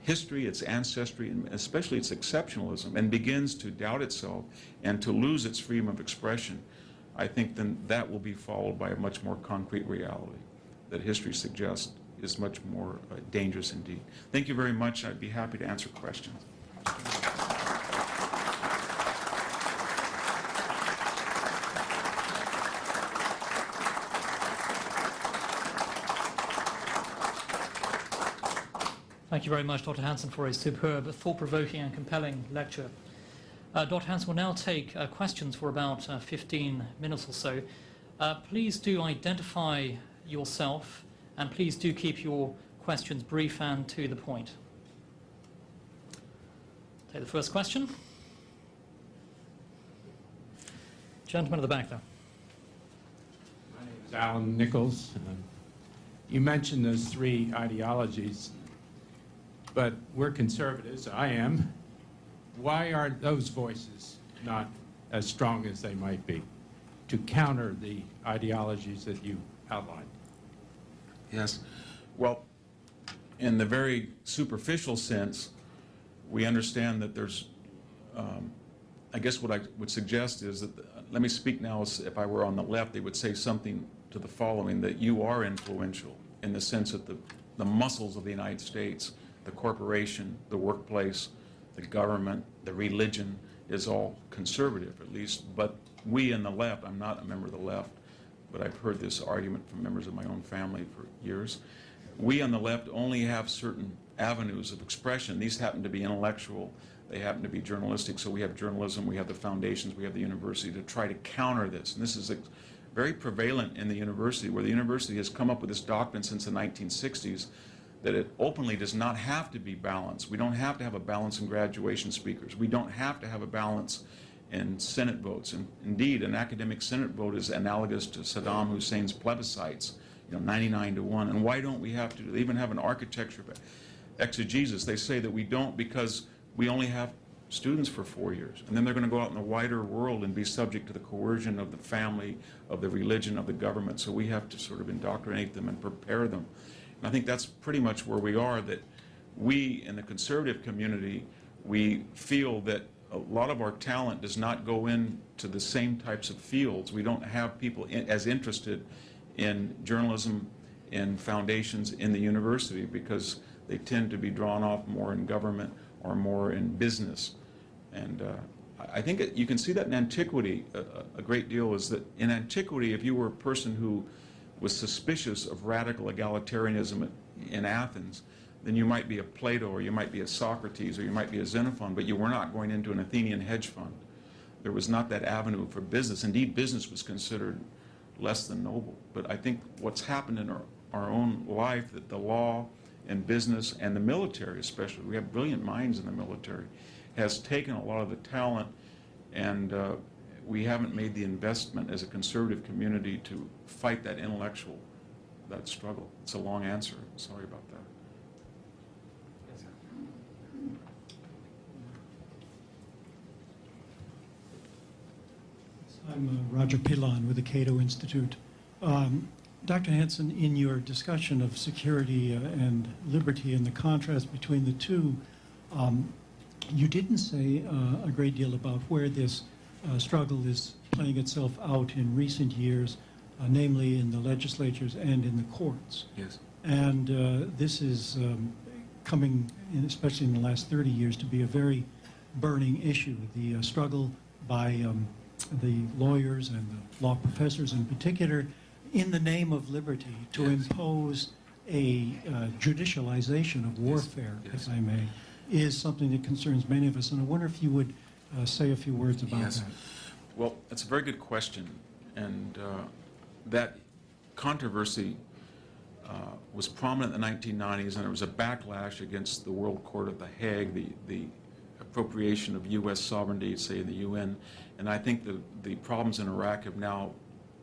history, its ancestry, and especially its exceptionalism, and begins to doubt itself and to lose its freedom of expression, I think then that will be followed by a much more concrete reality that history suggests is much more dangerous indeed. Thank you very much. I'd be happy to answer questions. Thank you very much, Dr. Hanson, for a superb, thought-provoking and compelling lecture. Dr. Hanson will now take questions for about 15 minutes or so. Please do identify yourself, and please do keep your questions brief and to the point. Take the first question. Gentleman at the back there. My name is Alan Nichols. You mentioned those three ideologies, but we're conservatives, I am. Why are those voices not as strong as they might be to counter the ideologies that you outlined? Yes. Well, in the very superficial sense, we understand that there's, I guess what I would suggest is that, let me speak now as if I were on the left, they would say something to the following, that you are influential in the sense that the muscles of the United States, the corporation, the workplace, the government, the religion is all conservative, at least. But we in the left, I'm not a member of the left, but I've heard this argument from members of my own family for years. We on the left only have certain avenues of expression. These happen to be intellectual, they happen to be journalistic, so we have journalism, we have the foundations, we have the university to try to counter this. And this is very prevalent in the university, where the university has come up with this doctrine since the 1960s that it openly does not have to be balanced. We don't have to have a balance in graduation speakers. We don't have to have a balance in Senate votes. And indeed, an academic Senate vote is analogous to Saddam Hussein's plebiscites, 99 to 1. And why don't we have to? They even have an architecture of exegesis. They say that we don't because we only have students for 4 years. And then they're going to go out in the wider world and be subject to the coercion of the family, of the religion, of the government. So we have to sort of indoctrinate them and prepare them. I think that's pretty much where we are, that we in the conservative community, we feel that a lot of our talent does not go into the same types of fields. We don't have people as interested in journalism, in foundations, in the university, because they tend to be drawn off more in government or more in business. And I think you can see that in antiquity a great deal, is that in antiquity, if you were a person who was suspicious of radical egalitarianism in Athens, then you might be a Plato, or you might be a Socrates, or you might be a Xenophon, but you were not going into an Athenian hedge fund. There was not that avenue for business. Indeed, business was considered less than noble. But I think what's happened in our own life, that the law and business and the military especially, we have brilliant minds in the military, has taken a lot of the talent, and we haven't made the investment as a conservative community to fight that intellectual, that struggle. It's a long answer. Sorry about that. Yes, sir. I'm Roger Pilon with the Cato Institute. Dr. Hanson, in your discussion of security and liberty and the contrast between the two, you didn't say a great deal about where this struggle is playing itself out in recent years, namely in the legislatures and in the courts. Yes. And this is coming, especially in the last 30 years, to be a very burning issue. The struggle by the lawyers and the law professors in particular, in the name of liberty, to impose a judicialization of warfare, if I may, is something that concerns many of us. And I wonder if you would say a few words about that. Well, that's a very good question. And that controversy was prominent in the 1990s, and there was a backlash against the World Court of The Hague, the appropriation of U.S. sovereignty, say, in the UN. And I think the problems in Iraq have now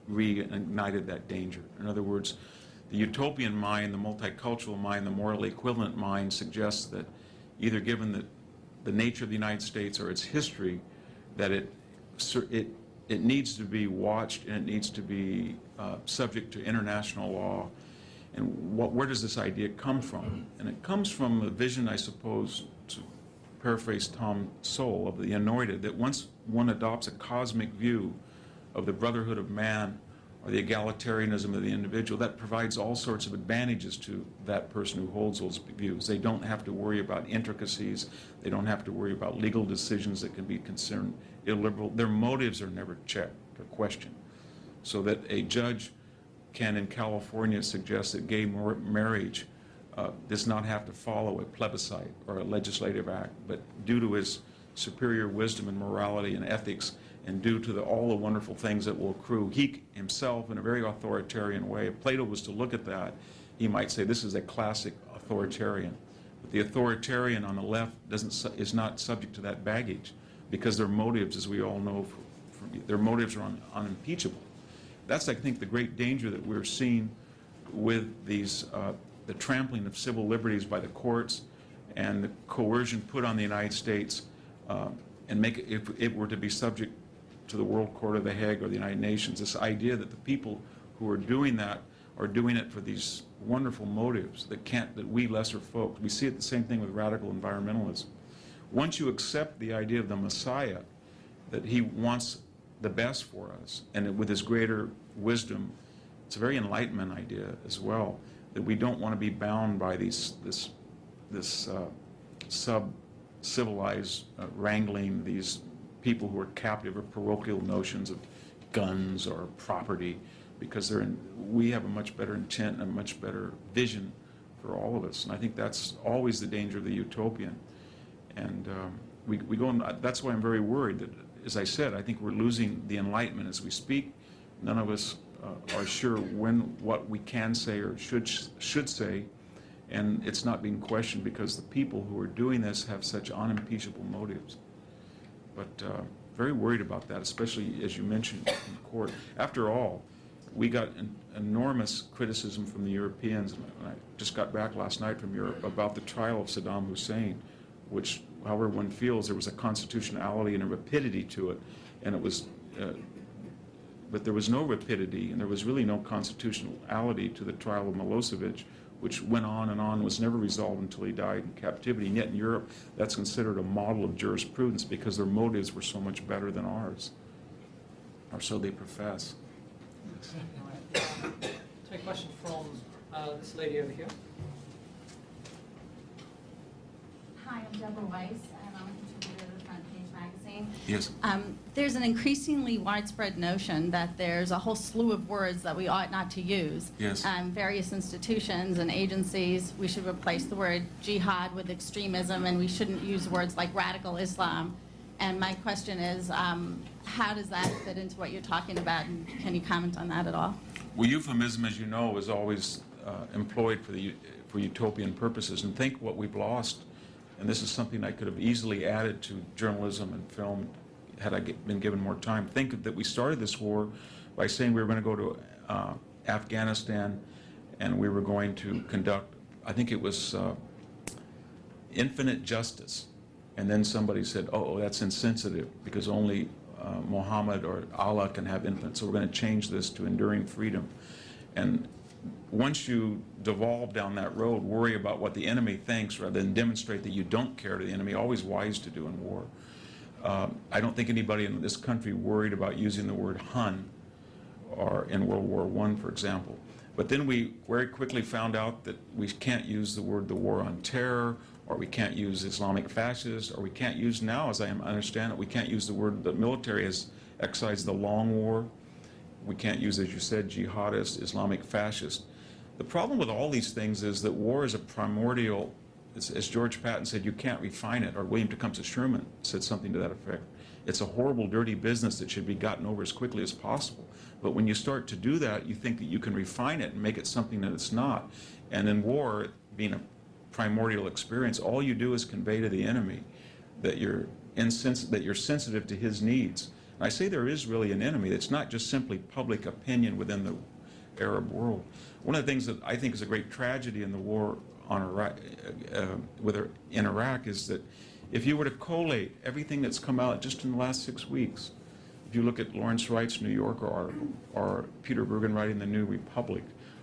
reignited that danger. In other words, the utopian mind, the multicultural mind, the morally equivalent mind suggests that either given the nature of the United States or its history, that it needs to be watched and it needs to be subject to international law. And where does this idea come from? And it comes from a vision, I suppose, to paraphrase Tom Sowell of the Anointed, that once one adopts a cosmic view of the brotherhood of man or the egalitarianism of the individual, that provides all sorts of advantages to that person who holds those views. They don't have to worry about intricacies. They don't have to worry about legal decisions that can be considered illiberal. Their motives are never checked or questioned. So that a judge can, in California, suggest that gay marriage does not have to follow a plebiscite or a legislative act, but due to his superior wisdom and morality and ethics, and due to all the wonderful things that will accrue, he himself, in a very authoritarian way, if Plato was to look at that, he might say this is a classic authoritarian. But the authoritarian on the left is not subject to that baggage, because their motives, as we all know, their motives are unimpeachable. That's, I think, the great danger that we're seeing with these, the trampling of civil liberties by the courts and the coercion put on the United States, and if it were to be subject to the World Court of The Hague or the United Nations, this idea that the people who are doing that are doing it for these wonderful motives that we lesser folks. We see it the same thing with radical environmentalism. Once you accept the idea of the Messiah, that he wants the best for us, and with his greater wisdom, it's a very Enlightenment idea as well, that we don't want to be bound by this sub-civilized wrangling, these people who are captive of parochial notions of guns or property, because we have a much better intent and a much better vision for all of us. And I think that's always the danger of the utopian. And we go on, that's why I'm very worried that, as I said, I think we're losing the Enlightenment as we speak. None of us are sure what we can say or should say, and it's not being questioned because the people who are doing this have such unimpeachable motives. But very worried about that, especially as you mentioned in court. After all, we got enormous criticism from the Europeans. I just got back last night from Europe about the trial of Saddam Hussein, which, however one feels, there was a constitutionality and a rapidity to it, and it was, but there was no rapidity, and there was really no constitutionality to the trial of Milosevic, which went on and on, was never resolved until he died in captivity. And yet in Europe, that's considered a model of jurisprudence because their motives were so much better than ours, or so they profess. Take a question from this lady over here. Hi, I'm Deborah Weiss, and I'm a contributor to the Front Page magazine. Yes. There's an increasingly widespread notion that there's a whole slew of words that we ought not to use. Yes. Various institutions and agencies, we should replace the word jihad with extremism, and we shouldn't use words like radical Islam. And my question is, how does that fit into what you're talking about, and can you comment on that at all? Well, euphemism, as you know, is always employed for utopian purposes. And think what we've lost. And this is something I could have easily added to journalism and film had I been given more time. Think that we started this war by saying we were going to go to Afghanistan and we were going to conduct, I think it was infinite justice. And then somebody said, oh, that's insensitive because only Muhammad or Allah can have infinite. So we're going to change this to enduring freedom. And once you devolve down that road, worry about what the enemy thinks rather than demonstrate that you don't care to the enemy, always wise to do in war. I don't think anybody in this country worried about using the word Hun or in World War I, for example. But then we very quickly found out that we can't use the war on terror, or we can't use Islamic fascist, or we can't use now, as I understand it, we can't use the word the military has excised the long war. We can't use, as you said, jihadist, Islamic fascist. The problem with all these things is that war is a primordial, as George Patton said, you can't refine it, or William Tecumseh Sherman said something to that effect. It's a horrible, dirty business that should be gotten over as quickly as possible. But when you start to do that, you think that you can refine it and make it something that it's not. And in war, being a primordial experience, all you do is convey to the enemy that you're sensitive to his needs. And I say there is really an enemy. It's not just simply public opinion within the Arab world. One of the things that I think is a great tragedy in the war on Iraq, in Iraq is that if you were to collate everything that's come out just in the last 6 weeks, if you look at Lawrence Wright's New Yorker article, or Peter Bergen writing The New Republic,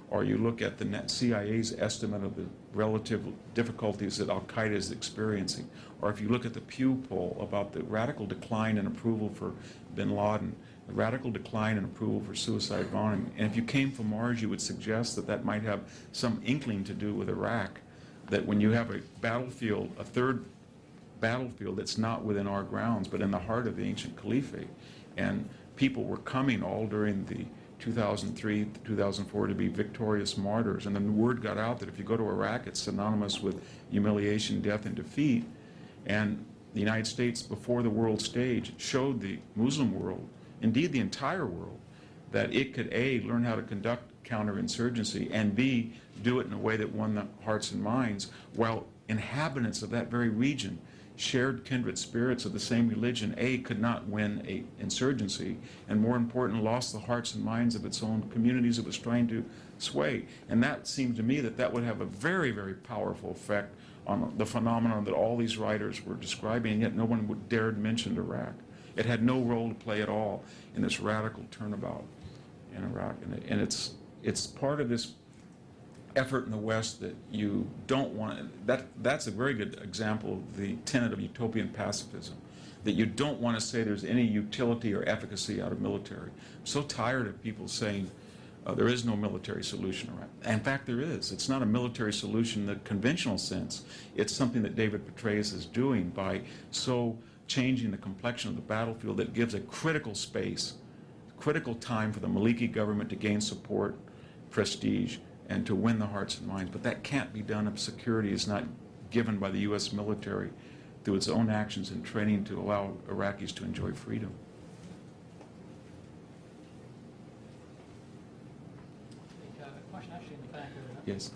or you look at the CIA's estimate of the relative difficulties that Al-Qaeda is experiencing, or if you look at the Pew poll about the radical decline in approval for bin Laden, the radical decline in approval for suicide bombing, and if you came from Mars, you would suggest that that might have some inkling to do with Iraq, that when you have a battlefield, a third battlefield that's not within our grounds, but in the heart of the ancient caliphate, and people were coming all during the 2003 to 2004 to be victorious martyrs, and then the word got out that if you go to Iraq, it's synonymous with humiliation, death, and defeat. And the United States, before the world stage, showed the Muslim world, indeed the entire world, that it could A, learn how to conduct counterinsurgency, and B, do it in a way that won the hearts and minds, while inhabitants of that very region shared kindred spirits of the same religion, A, could not win a insurgency, and more important, lost the hearts and minds of its own communities it was trying to sway. And that seemed to me that that would have a very, very powerful effect on the phenomenon that all these writers were describing, and yet no one would dare mention Iraq. It had no role to play at all in this radical turnabout in Iraq. And it's part of this effort in the West that you don't want, that's a very good example of the tenet of utopian pacifism, that you don't want to say there's any utility or efficacy out of military. I'm so tired of people saying there is no military solution around. In fact, there is. It's not a military solution in the conventional sense. It's something that David Petraeus is doing by so changing the complexion of the battlefield that gives a critical space, critical time for the Maliki government to gain support, prestige, and to win the hearts and minds. But that can't be done if security is not given by the U.S. military through its own actions and training to allow Iraqis to enjoy freedom. A question actually in the back over there. Yes.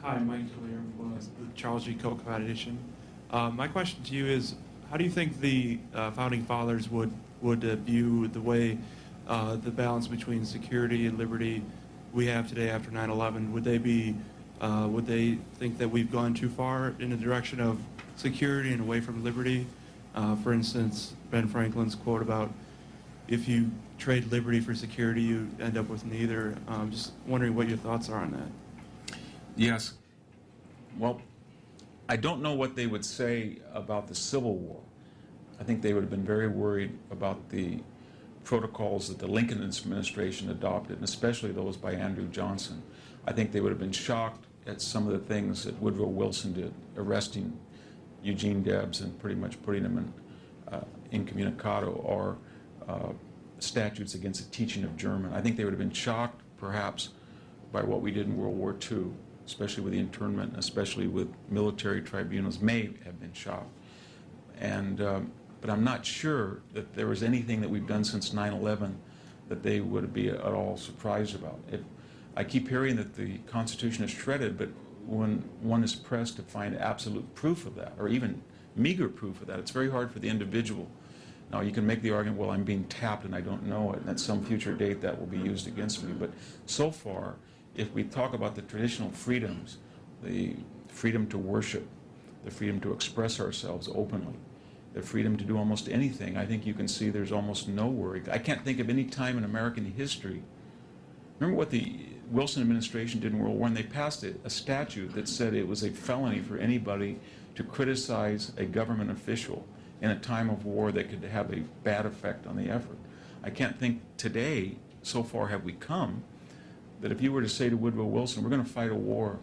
Hi, Mike Hillier with the Charles G. Koch Foundation. My question to you is, how do you think the founding fathers would view the way the balance between security and liberty we have today after 9/11? Would they think that we've gone too far in the direction of security and away from liberty? For instance, Ben Franklin's quote about, if you trade liberty for security, you end up with neither. Just wondering what your thoughts are on that. Yes. Well, I don't know what they would say about the Civil War. I think they would have been very worried about the protocols that the Lincoln administration adopted, and especially those by Andrew Johnson. I think they would have been shocked at some of the things that Woodrow Wilson did, arresting Eugene Debs and pretty much putting him in incommunicado, or statutes against the teaching of German. I think they would have been shocked, perhaps, by what we did in World War II, especially with the internment, and especially with military tribunals, may have been shocked. But I'm not sure that there was anything that we've done since 9/11 that they would be at all surprised about. I keep hearing that the Constitution is shredded, but when one is pressed to find absolute proof of that, or even meager proof of that, it's very hard for the individual. Now, you can make the argument, well, I'm being tapped and I don't know it, and at some future date that will be used against me. But so far, if we talk about the traditional freedoms, the freedom to worship, the freedom to express ourselves openly, the freedom to do almost anything, I think you can see there's almost no worry. I can't think of any time in American history. Remember what the Wilson administration did in World War I? They passed a statute that said it was a felony for anybody to criticize a government official in a time of war that could have a bad effect on the effort. I can't think today, so far have we come, that if you were to say to Woodrow Wilson, we're going to fight a war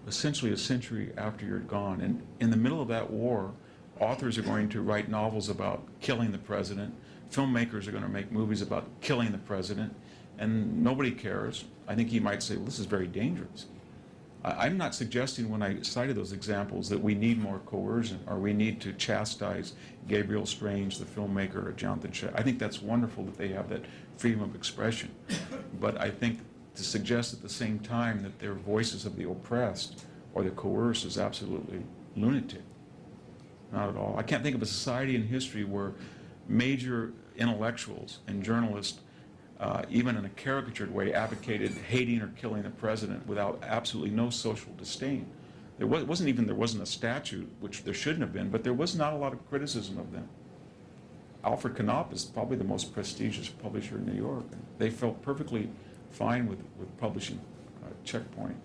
essentially a century after you're gone, and in the middle of that war, authors are going to write novels about killing the president, filmmakers are going to make movies about killing the president, and nobody cares. I think he might say, well, this is very dangerous. I'm not suggesting when I cited those examples that we need more coercion or we need to chastise Gabriel Strange, the filmmaker, or Jonathan Shea. I think that's wonderful that they have that freedom of expression. But I think to suggest at the same time that they're voices of the oppressed or the coerced is absolutely lunatic. Not at all. I can't think of a society in history where major intellectuals and journalists, even in a caricatured way, advocated hating or killing the president without absolutely no social disdain. There wasn't a statute, which there shouldn't have been, but there was not a lot of criticism of them. Alfred Knopf is probably the most prestigious publisher in New York. They felt perfectly fine with publishing Checkpoint.